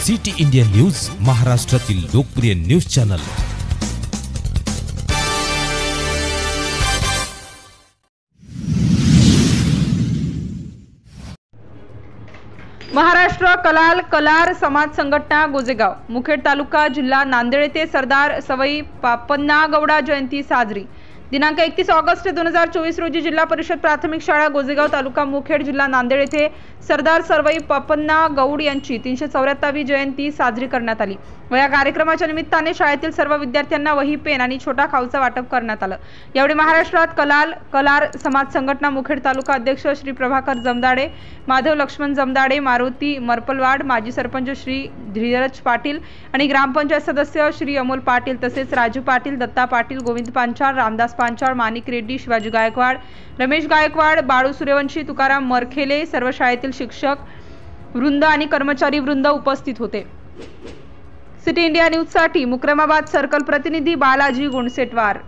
City India news, महाराष्ट्रातील लोकप्रिय news channel. Maharashtra colour समाज संघटना गोजेगाव मुखेड तालुका जिल्हा नांदेड येथे सरदार सवई पापन्ना गौडा जयंती साजरी। दिनांक 31 ऑगस्ट 2024 रोजी जिल्हा परिषद प्राथमिक शाळा गोजेगाव तालुका मुखेड जिल्हा नांदेड येथे सरदार सवई पापन्ना गौड यांची 374वी जयंती साजरी करण्यात आली व या कार्यक्रमाच्या निमित्ताने शाळेतील सर्व विद्यार्थ्यांना वही, पेन आणि छोटा खाऊचा वाटप करण्यात आलं। यावेळी महाराष्ट्रात कलार समाज संघटना मुखेड तालुका अध्यक्ष श्री प्रभाकर जमदाडे, माधव लक्ष्मण जमदाडे, मारुती मरपलवाड, माजी सरपंच श्री धीरज पाटील आणि ग्रामपंचायत सदस्य श्री अमोल पाटील तसेच राजू पाटील, दत्ता पाटील, गोविंद पांचाळ, रामदास पांचाळ, माणिक रेड्डी, शिवाजी गायकवाड, रमेश गायकवाड, बाळू सूर्यवंशी, तुकाराम मरखेले, सर्व शाळेतील शिक्षक वृंद आणि कर्मचारी वृंद उपस्थित होते। सिटी इंडिया न्यूज साठी मुक्रमाबाद सर्कल प्रतिनिधी बालाजी गुणसेटवार।